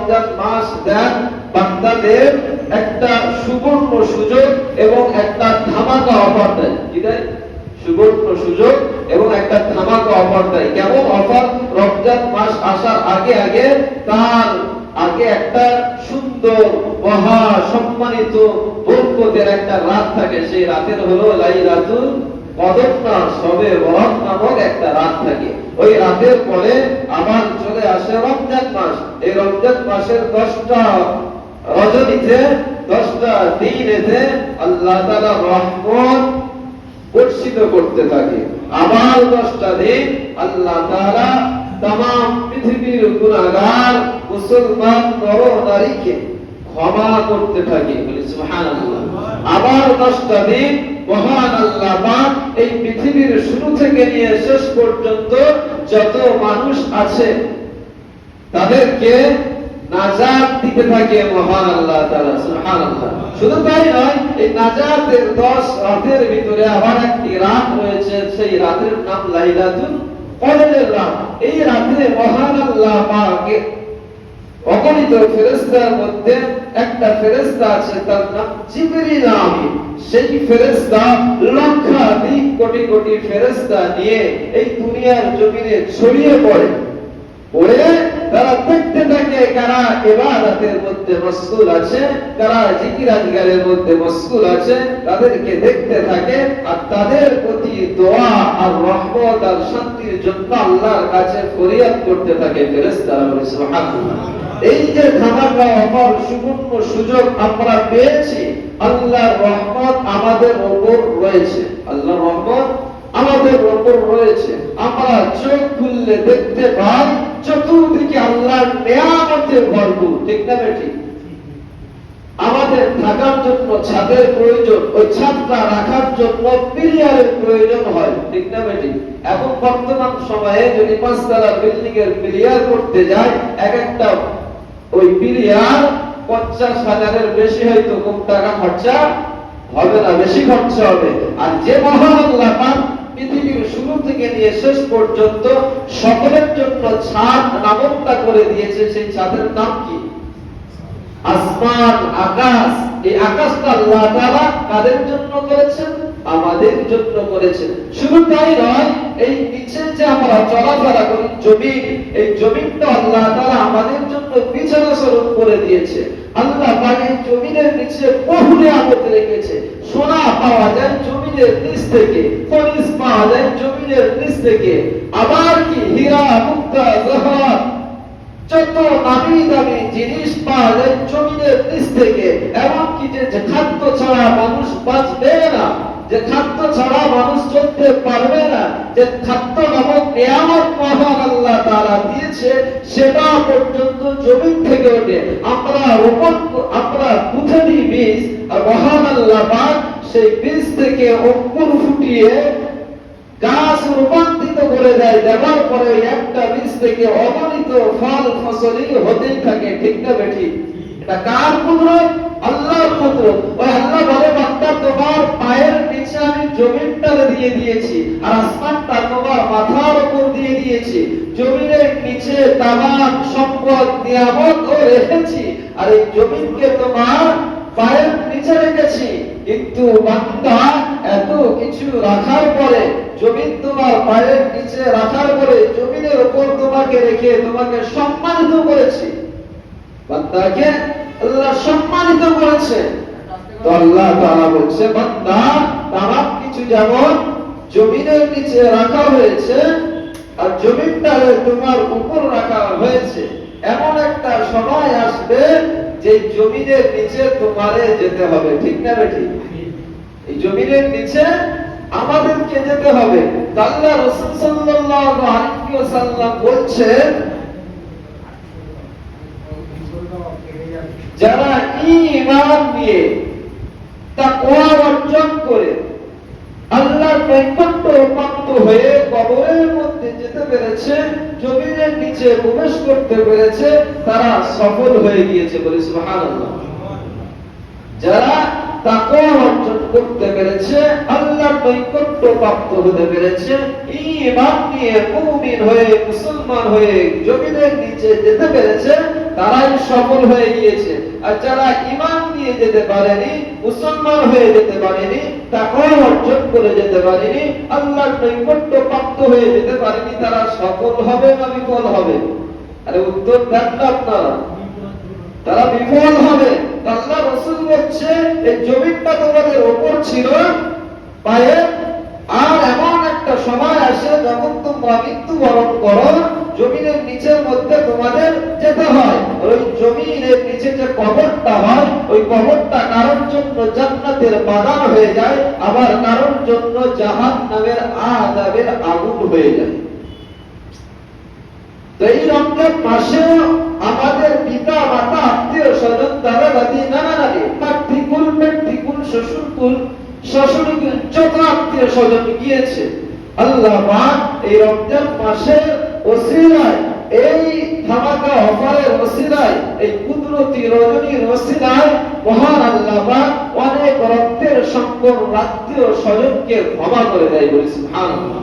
রমজান মাস দেন বান্দাদের একটা সুবর্ণ সুযোগ এবং একটা ধামাকা অফার দেন। কি দেয়? সুবর্ণ সুযোগ এবং একটা ধামাকা অফার দেয়। কেমন অফার? রমজান মাস আসার আগে আগে তার আগে একটা সুন্দর মহা সম্মানিত বরকতের একটা রাত থাকে, সেই রাতের হলো লাইলাতুল কদর না সবে বরাত নামক একটা রাত থাকে। ওই রাতের পরে আবার চলে আসে রমজান মাস। এই রমজান মাসের 10টা রজনীতে 10টা দিনেতে আল্লাহ তাআলা রহমত বর্ষিত করতে থাকে। আবার 10টা দিন আল্লাহ তাআলা तमाम পৃথিবীর গুনাহগার মুসলমান নর নারীকে ক্ষমা করতে থাকে। বলি সুবহানাল্লাহ। আবার 10টা দিন মহান আল্লাহ পাক এই পৃথিবীর শুরু থেকে নিয়ে শেষ পর্যন্ত যত মানুষ আছে তাদেরকে নাজাত দিতে থাকে মহান আল্লাহ তাআলা। সুবহানাল্লাহ। শুধু তাই নয়, এই নাজাতের 10 রাতের ভিতরে আবার একটি রাত রয়েছে, সেই রাতের নাম লাইলাতুল কদরের রাত। এই রাতে মহান আল্লাহ পাকের অগণিত ফেরেশতার মধ্যে একটা ফেরেশতা আছে, তার নাম জিবরিল আমিন। সেই ফেরেশতা লক্ষাধিক কোটি কোটি ফেরেশতা নিয়ে এই দুনিয়ার জমিনে ছড়িয়ে পড়ে। তারা দেখতে থাকে কারা ইবাদতের মধ্যে মশগুল আছে, কারা জিকির আজগারের মধ্যে মশগুল আছে, তাদেরকে দেখতে থাকে আর তাদের প্রতি দোয়া আর রহমত আর শান্তির জন্য আল্লাহর কাছে ফরিয়াদ করতে থাকে ফেরেশতারা। সুবহানাল্লাহ। এই যে ধামাকা অপার সুবর্ণ সুযোগ আমরা পেয়েছি, আল্লাহর রহমত আমাদের উপর রয়েছে। আল্লাহর রহমত আমাদের উপর রয়েছে। আমরা চোখ খুললে দেখতে পাই চতুর্দিকে আল্লাহর নিয়ামতে ভরপুর। ঠিক না বেঠিক? আমাদের থাকার জন্য ছাদের প্রয়োজন, ওই ছাদটা রাখার জন্য পিলিয়ারের প্রয়োজন হয়। ঠিক না বেঠিক? এখন বর্তমান সময়ে যদি 5 তলা বিল্ডিং এর পিলিয়ার করতে যায়, এক একটা ওই পিলিয়ার 50,000-এর বেশি হয়তো কম টাকা খরচা হবে না, বেশি খরচা হবে। আর যে মহান আল্লাহ পাক পৃথিবীর শুরু থেকে নিয়ে শেষ পর্যন্ত সকলের জন্য ছাদ নামকটা করে দিয়েছে, সেই ছাদের নাম কি? আসমান, আকাশ। এই আকাশটা আল্লাহ তাআলা কাদের জন্য করেছেন? আমাদের জন্য করেছেন। শুধু তাই নয়, এই নিচে যে আমরা চলাফেরা করি জমিন, এই জমিনটা আল্লাহ তাআলা আমাদের জন্য বিছানা স্বরূপ করে দিয়েছে। আল্লাহ পাক এই জমিনের নিচে বহু নিয়ামত রেখেছে। সোনা পাওয়া যায় জমিনের নিচ থেকে, খনিজ পাওয়া যায় জমিনের নিচ থেকে। আবার কি হীরা, মুক্তা, জহরত, যত দামি দামি জিনিস পাওয়া যায় জমিনের নিচ থেকে। এমনকি যে খাদ্য ছাড়া মানুষ বাঁচবে না, যে খাদ্য ছাড়া মানুষ চলতে পারবে না, যে খাদ্য নামক নিয়ামত মহান আল্লাহ তাআলা দিয়েছে, সেটা পর্যন্ত জমিন থেকে ওঠে। আমরা পুঁতে দিই বীজ, আর মহান আল্লাহ পাক সেই বীজ থেকে অঙ্কুর ফুটিয়ে গাছ রূপান্তরিত করে দেয়। দেওয়ার পরে একটা বীজ থেকে অগণিত ফল ফসলি হতেই থাকে। ঠিক না বেঠিক? এটা কার কুদরত? আল্লাহর কুদরত। ওই আল্লাহ বলে, বান্দা তোমার পায়ের নিচে আমি জমিনটা দিয়ে দিয়েছি, আর আসমানটা তোমার মাথার উপর দিয়ে দিয়েছি। জমিনের নিচে তামাম সম্পদ নিয়ামত রেখেছি, আর এই জমিনকে তোমার পায়ের নিচে রেখেছি। কিন্তু বান্দা এত কিছু রাখার পরে, জমিন তোমার পায়ের নিচে রাখার পরে জমিনের উপর তোমাকে রেখে তোমাকে সম্মানিত করেছি। বান্দাকে আল্লাহ সম্মানিত করেছে। তো আল্লাহ তাআলা বলছে, বান্দা তামাম কিছু যেমন জমিনের নিচে রাখা হয়েছে আর জমিনটা তোমার উপর রাখা হয়েছে, এমন একটা সময় আসবে যে জমিনের নিচে তোমারে যেতে হবে। ঠিক না বেঠিক? এই জমিনের নিচে আমাদেরকে যেতে হবে। আল্লাহ রাসূল সাল্লাল্লাহু আলাইহি ওয়াসাল্লাম বলছেন, যারা ঈমান নিয়ে তাকওয়া অর্জন করে আল্লাহর নৈকট্য প্রাপ্ত হয়ে কবরের মধ্যে যেতে পেরেছে, জমিনের নিচে প্রবেশ করতে পেরেছে, তারা সফল হয়ে গিয়েছে। বলি সুবহানাল্লাহ। যারা তাকওয়া অর্জন করতে পেরেছে, আল্লাহর নৈকট্য প্রাপ্ত হতে পেরেছে, ঈমান নিয়ে মুমিন হয়ে মুসলমান হয়ে জমিনের নিচে যেতে পেরেছে, তারাই সফল হয়ে গিয়েছে। আর যারা ঈমান নিয়ে যেতে পারেনি, মুসলমান হয়ে যেতে পারেনি, তাকওয়া অর্জন করে যেতে পারেনি, আল্লাহর নৈকট্য প্রাপ্ত হয়ে যেতে পারেনি, তারা সফল হবে না বিফল হবে? আরে উত্তর দেন না আপনারা। তারা বিফল হবে। আল্লাহ রাসূল বলছে এই জমিনটা তোমাদের উপর ছিল পায়ে, আর এমন একটা সময় আসে যখন তোমরা মৃত্যুবরণ করো, জমিনের নিচের মধ্যে তোমাদের যেতে হয়। ওই জমিনের নিচে যে কবরটা হয়, ওই কবরটা কারোর জন্য জান্নাতের বাগান হয়ে যায়, আবার কারোর জন্য জাহান্নামের আযাবের আগুন হয়ে যায়। এই রমজান মাসে আমাদের পিতা মাতা আত্মীয় স্বজন দাদা দাদি নানা নানি মাতৃকুল পেতৃকুল শ্বশুরকুল শাশুড়িকুল যত আত্মীয় স্বজন গিয়েছে, আল্লাহ পাক এই রমজান মাসের ওসিলায়, এই ধামাকা অফারের ওসিলায়, এই কুদরতি রজনীর ওসিলায় মহান আল্লাহ পাক অনেক রক্তের সম্পর্ক আত্মীয় স্বজনকে ক্ষমা করে দেয়। বলি সুবহানাল্লাহ।